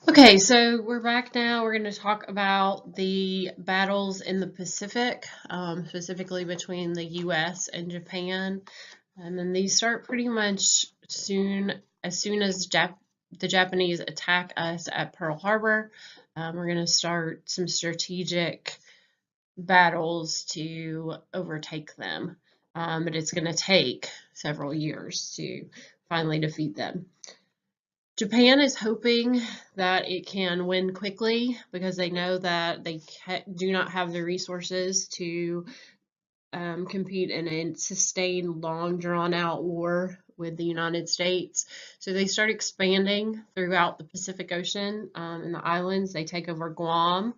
Okay, so we're back now. We're going to talk about the battles in the Pacific, specifically between the U.S. and Japan. And then these start pretty much as soon as the Japanese attack us at Pearl Harbor. We're going to start some strategic battles to overtake them. But it's going to take several years to finally defeat them. Japan is hoping that it can win quickly because they know that they do not have the resources to compete in a sustained, long, drawn-out war with the United States. So they start expanding throughout the Pacific Ocean and the islands. They take over Guam.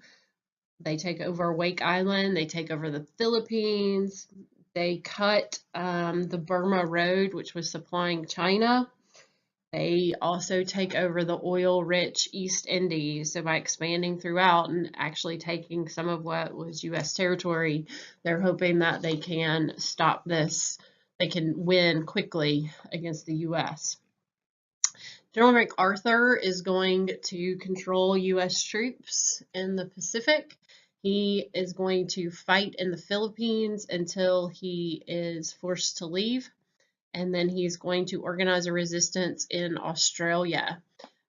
They take over Wake Island. They take over the Philippines. They cut the Burma Road, which was supplying China. They also take over the oil-rich East Indies. So by expanding throughout and actually taking some of what was U.S. territory, they're hoping that they can stop this. They can win quickly against the U.S. General MacArthur is going to control U.S. troops in the Pacific. He is going to fight in the Philippines until he is forced to leave. And then he's going to organize a resistance in Australia.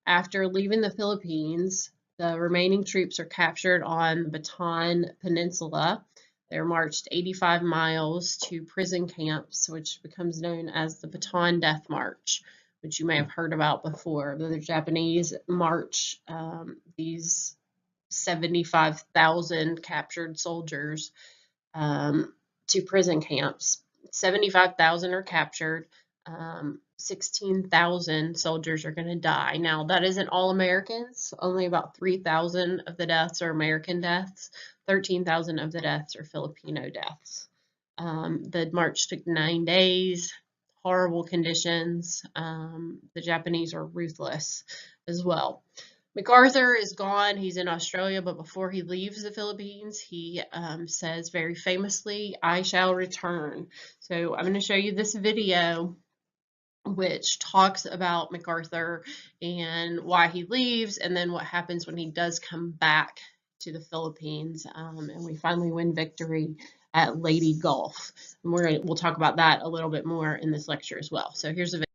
After leaving the Philippines, the remaining troops are captured on the Bataan Peninsula. They're marched 85 miles to prison camps, which becomes known as the Bataan Death March, which you may have heard about before. The Japanese march these 75,000 captured soldiers to prison camps. 75,000 are captured. 16,000 soldiers are going to die. Now, that isn't all Americans. Only about 3,000 of the deaths are American deaths. 13,000 of the deaths are Filipino deaths. The march took 9 days. Horrible conditions. The Japanese are ruthless as well. MacArthur is gone. He's in Australia, but before he leaves the Philippines, he says very famously, "I shall return." So I'm going to show you this video which talks about MacArthur and why he leaves, and then what happens when he does come back to the Philippines, and we finally win victory at Lady Gulf. And we'll talk about that a little bit more in this lecture as well. So here's the video.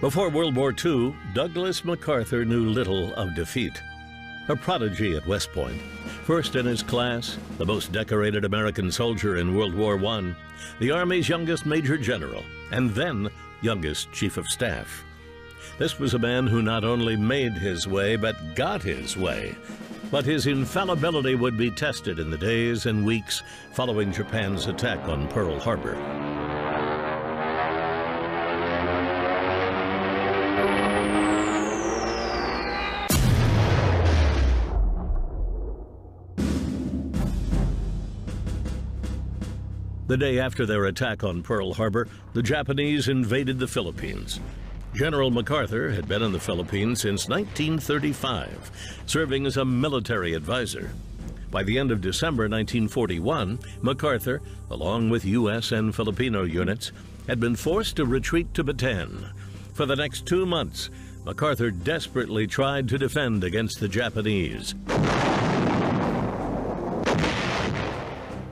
Before World War II, Douglas MacArthur knew little of defeat. A prodigy at West Point, first in his class, the most decorated American soldier in World War I, the Army's youngest Major General, and then youngest Chief of Staff. This was a man who not only made his way, but got his way. But his infallibility would be tested in the days and weeks following Japan's attack on Pearl Harbor. The day after their attack on Pearl Harbor, the Japanese invaded the Philippines. General MacArthur had been in the Philippines since 1935, serving as a military advisor. By the end of December 1941, MacArthur, along with U.S. and Filipino units, had been forced to retreat to Bataan. For the next 2 months, MacArthur desperately tried to defend against the Japanese.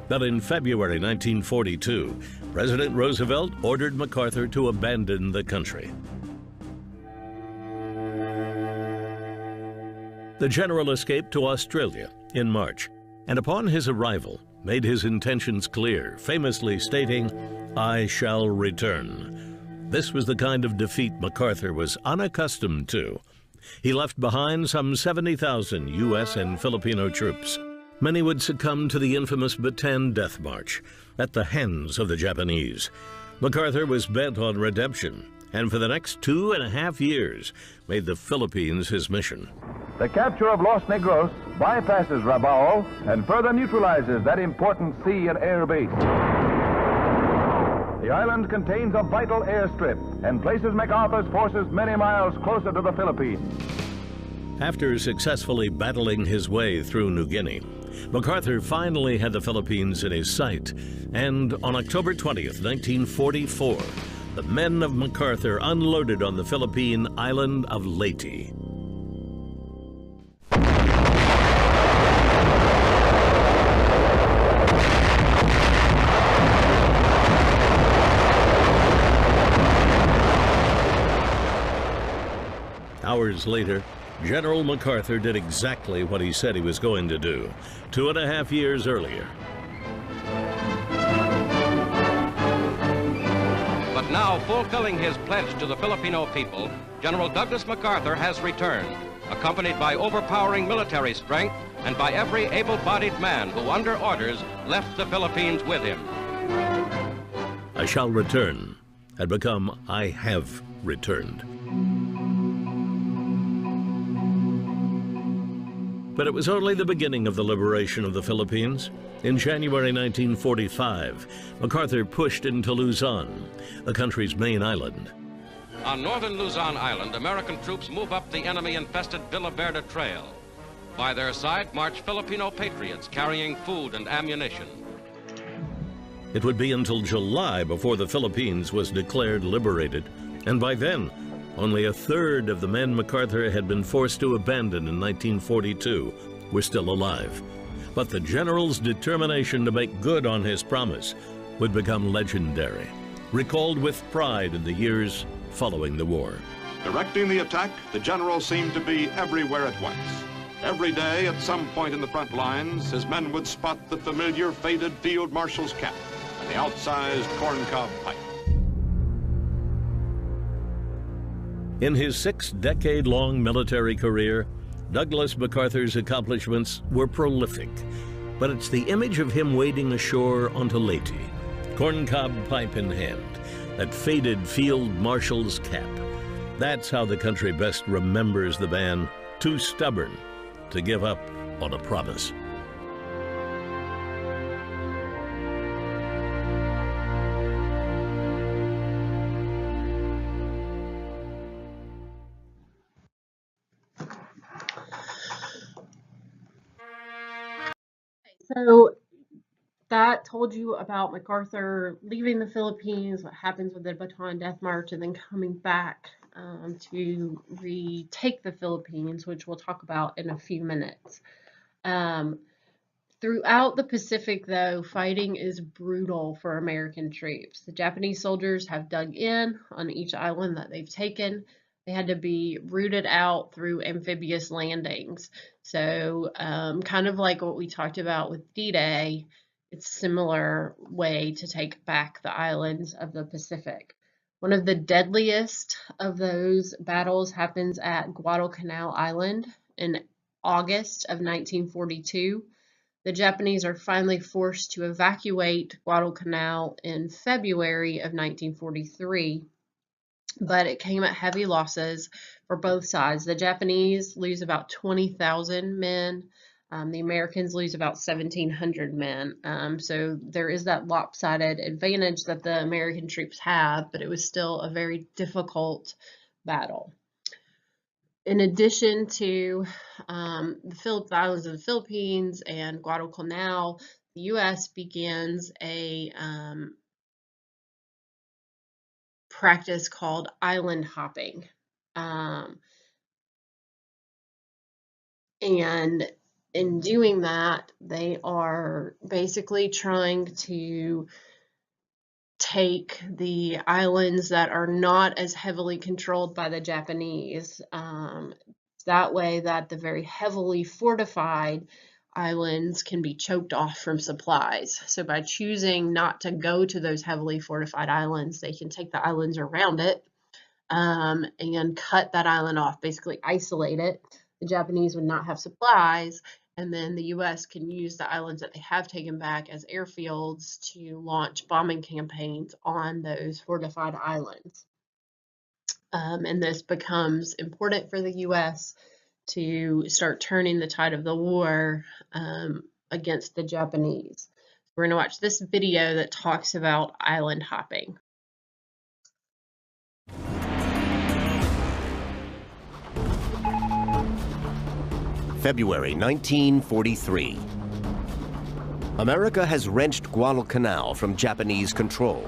But in February 1942, President Roosevelt ordered MacArthur to abandon the country. The general escaped to Australia in March, and upon his arrival, made his intentions clear, famously stating, "I shall return." This was the kind of defeat MacArthur was unaccustomed to. He left behind some 70,000 U.S. and Filipino troops. Many would succumb to the infamous Bataan Death March at the hands of the Japanese. MacArthur was bent on redemption, and for the next 2.5 years made the Philippines his mission. The capture of Los Negros bypasses Rabaul and further neutralizes that important sea and air base. The island contains a vital airstrip and places MacArthur's forces many miles closer to the Philippines. After successfully battling his way through New Guinea, MacArthur finally had the Philippines in his sight, and on October 20th, 1944, the men of MacArthur unloaded on the Philippine island of Leyte. Hours later, General MacArthur did exactly what he said he was going to do 2.5 years earlier. But now, fulfilling his pledge to the Filipino people, General Douglas MacArthur has returned, accompanied by overpowering military strength and by every able-bodied man who, under orders, left the Philippines with him. I shall return had become I have returned. But it was only the beginning of the liberation of the Philippines. In January 1945, MacArthur pushed into Luzon, the country's main island. On northern Luzon Island, American troops move up the enemy-infested Villa Verde Trail. By their side march Filipino patriots carrying food and ammunition. It would be until July before the Philippines was declared liberated, and by then, only a third of the men MacArthur had been forced to abandon in 1942 were still alive. But the general's determination to make good on his promise would become legendary, recalled with pride in the years following the war. Directing the attack, the general seemed to be everywhere at once. Every day, at some point in the front lines, his men would spot the familiar faded field marshal's cap and the outsized corncob pipe. In his 6-decade-long military career, Douglas MacArthur's accomplishments were prolific. But it's the image of him wading ashore onto Leyte, corncob pipe in hand, that faded field marshal's cap. That's how the country best remembers the man too stubborn to give up on a promise. So that told you about MacArthur leaving the Philippines, what happens with the Bataan Death March, and then coming back to retake the Philippines, which we'll talk about in a few minutes. Throughout the Pacific, though, fighting is brutal for American troops. The Japanese soldiers have dug in on each island that they've taken. They had to be rooted out through amphibious landings. So kind of like what we talked about with D-Day, it's a similar way to take back the islands of the Pacific. One of the deadliest of those battles happens at Guadalcanal Island in August of 1942. The Japanese are finally forced to evacuate Guadalcanal in February of 1943. But it came at heavy losses for both sides. The Japanese lose about 20,000 men. The Americans lose about 1,700 men. So there is that lopsided advantage that the American troops have, but it was still a very difficult battle. In addition to the islands of the Philippines and Guadalcanal, the U.S. begins a practice called island hopping. And in doing that, they are basically trying to take the islands that are not as heavily controlled by the Japanese. That way that the very heavily fortified islands can be choked off from supplies. So by choosing not to go to those heavily fortified islands, they can take the islands around it and cut that island off, basically isolate it. The Japanese would not have supplies, and then the U.S. can use the islands that they have taken back as airfields to launch bombing campaigns on those fortified islands. And this becomes important for the U.S. to start turning the tide of the war against the Japanese. We're going to watch this video that talks about island hopping. February 1943. America has wrenched Guadalcanal from Japanese control.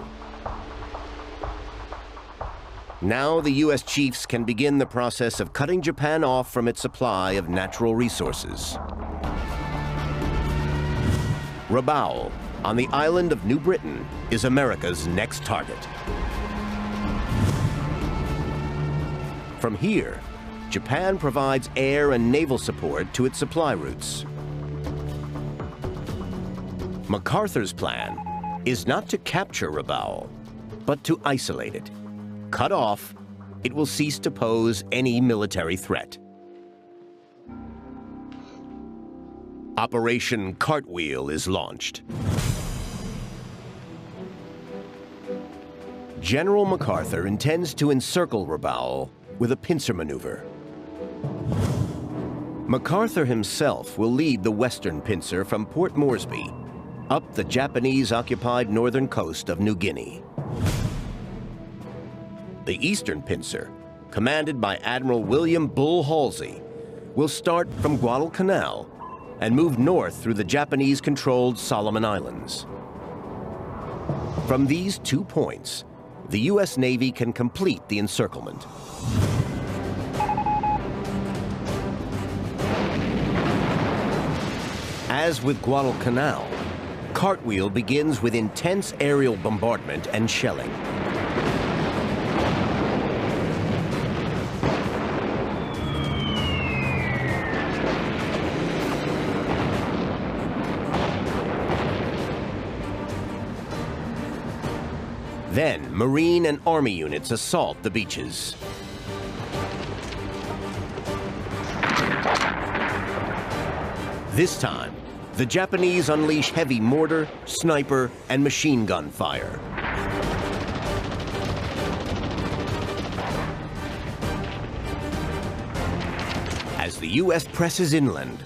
Now the U.S. chiefs can begin the process of cutting Japan off from its supply of natural resources. Rabaul, on the island of New Britain, is America's next target. From here, Japan provides air and naval support to its supply routes. MacArthur's plan is not to capture Rabaul, but to isolate it. Cut off, it will cease to pose any military threat. Operation Cartwheel is launched. General MacArthur intends to encircle Rabaul with a pincer maneuver. MacArthur himself will lead the western pincer from Port Moresby up the Japanese-occupied northern coast of New Guinea. The eastern pincer, commanded by Admiral William Bull Halsey, will start from Guadalcanal and move north through the Japanese-controlled Solomon Islands. From these 2 points, the U.S. Navy can complete the encirclement. As with Guadalcanal, Cartwheel begins with intense aerial bombardment and shelling. Then, Marine and Army units assault the beaches. This time, the Japanese unleash heavy mortar, sniper, and machine gun fire. As the U.S. presses inland,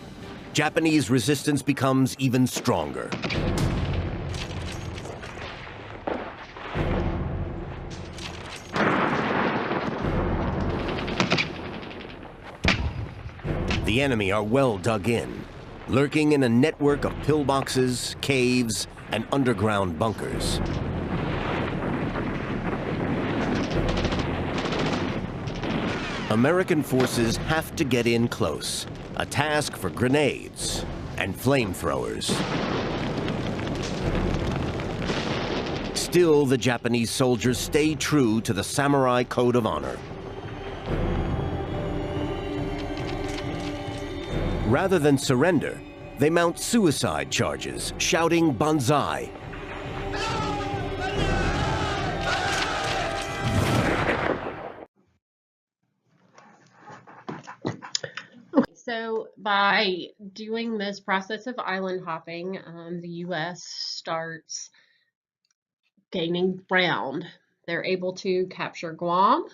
Japanese resistance becomes even stronger. The enemy are well dug in, lurking in a network of pillboxes, caves, and underground bunkers. American forces have to get in close, a task for grenades and flamethrowers. Still, the Japanese soldiers stay true to the samurai code of honor. Rather than surrender, they mount suicide charges, shouting "Banzai!" So by doing this process of island hopping, the U.S. starts gaining ground. They're able to capture Guam,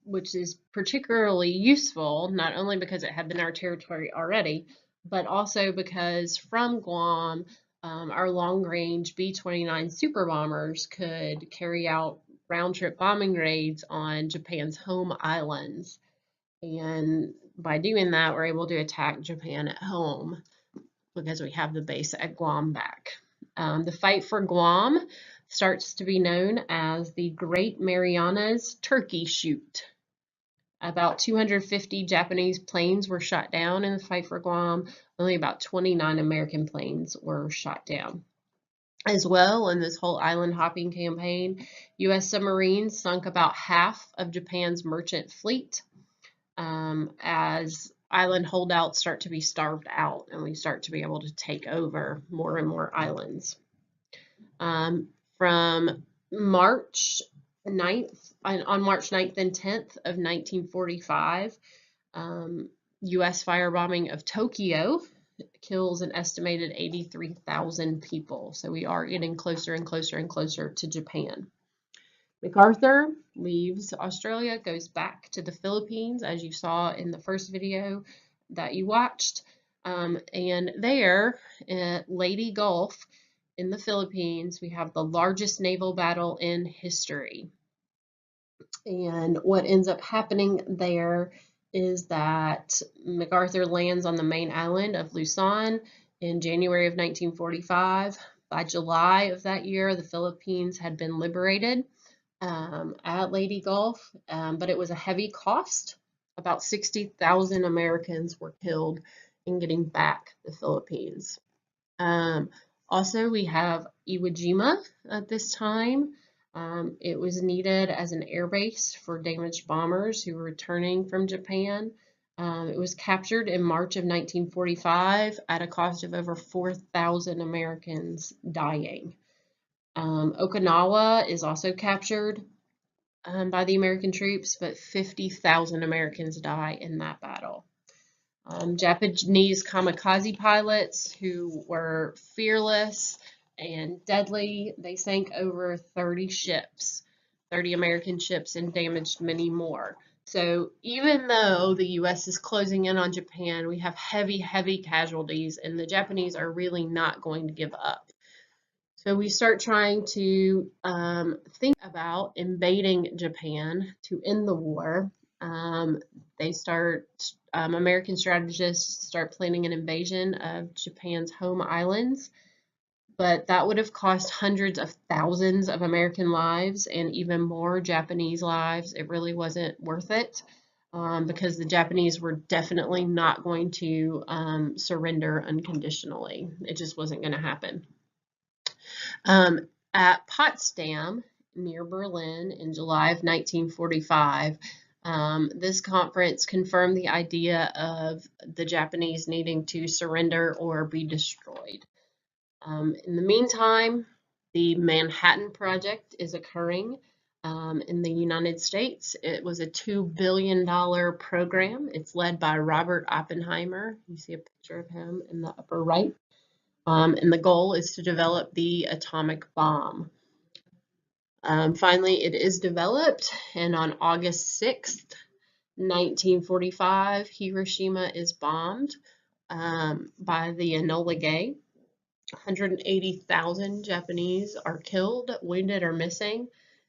which is particularly useful, not only because it had been our territory already, but also because from Guam, our long-range B-29 super bombers could carry out round-trip bombing raids on Japan's home islands. And by doing that, we're able to attack Japan at home because we have the base at Guam back. The fight for Guam starts to be known as the Great Marianas Turkey Shoot. About 250 Japanese planes were shot down in the fight for Guam. Only about 29 American planes were shot down. As well, in this whole island hopping campaign, U.S. submarines sunk about half of Japan's merchant fleet as island holdouts start to be starved out and we start to be able to take over more and more islands. From March 9th, on March 9th and 10th of 1945, U.S. firebombing of Tokyo kills an estimated 83,000 people. So we are getting closer and closer and closer to Japan. MacArthur leaves Australia, goes back to the Philippines, as you saw in the first video that you watched. And there at Leyte Gulf in the Philippines, we have the largest naval battle in history. And what ends up happening there is that MacArthur lands on the main island of Luzon in January of 1945. By July of that year, the Philippines had been liberated at Leyte Gulf, but it was a heavy cost. About 60,000 Americans were killed in getting back the Philippines. Also, we have Iwo Jima at this time. It was needed as an air base for damaged bombers who were returning from Japan. It was captured in March of 1945 at a cost of over 4,000 Americans dying. Okinawa is also captured by the American troops, but 50,000 Americans die in that battle. Japanese kamikaze pilots who were fearless and deadly, they sank over 30 ships, 30 American ships, and damaged many more. So even though the U.S. is closing in on Japan, we have heavy, heavy casualties, and the Japanese are really not going to give up. So we start trying to think about invading Japan to end the war. American strategists start planning an invasion of Japan's home islands, but that would have cost hundreds of thousands of American lives and even more Japanese lives. It really wasn't worth it because the Japanese were definitely not going to surrender unconditionally. It just wasn't going to happen. At Potsdam, near Berlin, in July of 1945, this conference confirmed the idea of the Japanese needing to surrender or be destroyed. In the meantime, the Manhattan Project is occurring in the United States. It was a $2 billion program. It's led by Robert Oppenheimer. You see a picture of him in the upper right. And the goal is to develop the atomic bomb. Finally, it is developed, and on August 6th, 1945, Hiroshima is bombed by the Enola Gay. 180,000 Japanese are killed, wounded, or missing.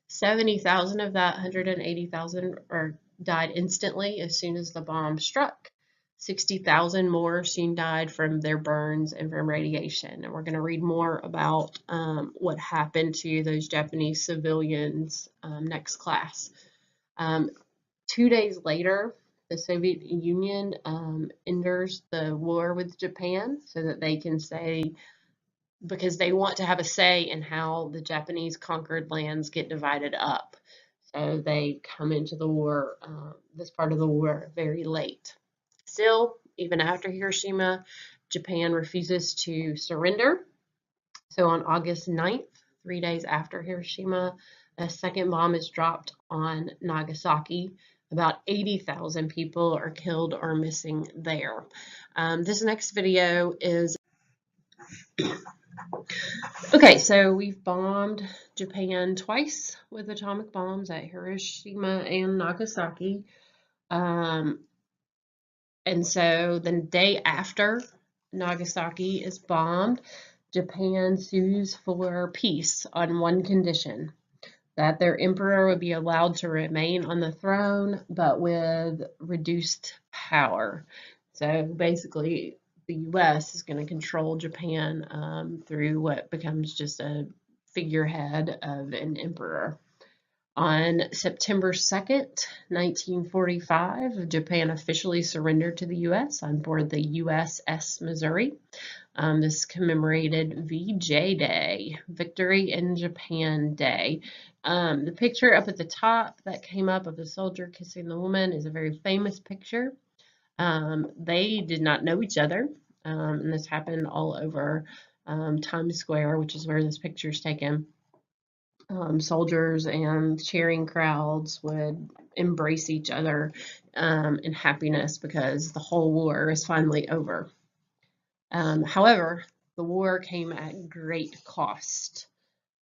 70,000 of that 180,000 died instantly as soon as the bomb struck. 60,000 more soon died from their burns and from radiation. And we're going to read more about what happened to those Japanese civilians next class. 2 days later, the Soviet Union enters the war with Japan so that they can say, because they want to have a say in how the Japanese conquered lands get divided up. So they come into the war, this part of the war, very late. Still, even after Hiroshima, Japan refuses to surrender. So on August 9th, 3 days after Hiroshima, a second bomb is dropped on Nagasaki. About 80,000 people are killed or missing there. This next video is... Okay, so we've bombed Japan twice with atomic bombs at Hiroshima and Nagasaki. And so the day after Nagasaki is bombed, Japan sues for peace on one condition, that their emperor would be allowed to remain on the throne, but with reduced power. So basically, the U.S. is going to control Japan through what becomes just a figurehead of an emperor. On September 2nd, 1945, Japan officially surrendered to the U.S. on board the USS Missouri. This commemorated VJ Day, Victory in Japan Day. The picture up at the top that came up of the soldier kissing the woman is a very famous picture. They did not know each other, and this happened all over Times Square, which is where this picture is taken. Soldiers and cheering crowds would embrace each other in happiness because the whole war is finally over. However, the war came at great cost.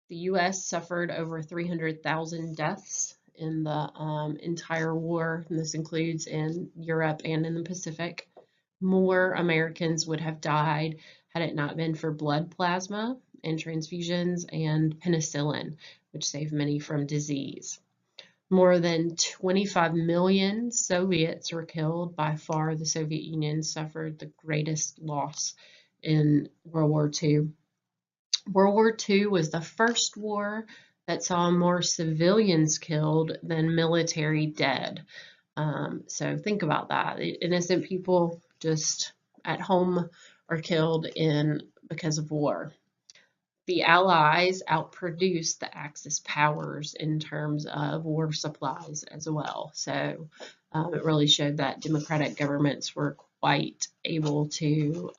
The U.S. suffered over 300,000 deaths in the entire war, and this includes in Europe and in the Pacific. More Americans would have died had it not been for blood plasma and transfusions and penicillin, which saved many from disease. More than 25 million Soviets were killed. By far, the Soviet Union suffered the greatest loss in World War II. World War II was the first war that saw more civilians killed than military dead. So think about that. Innocent people just at home are killed because of war. The Allies outproduced the Axis powers in terms of war supplies as well. So it really showed that democratic governments were quite able to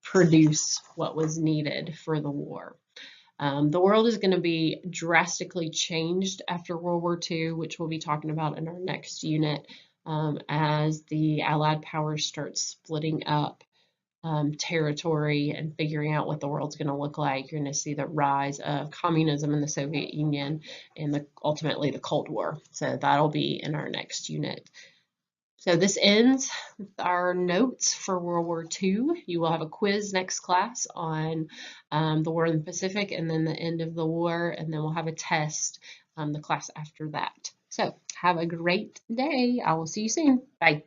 produce what was needed for the war. The world is going to be drastically changed after World War II, which we'll be talking about in our next unit, as the Allied powers start splitting up territory and figuring out what the world's going to look like. You're going to see the rise of communism in the Soviet Union and ultimately the Cold War. So that'll be in our next unit. So this ends with our notes for World War II. You will have a quiz next class on the war in the Pacific and then the end of the war, and then we'll have a test the class after that. So have a great day. I will see you soon. Bye.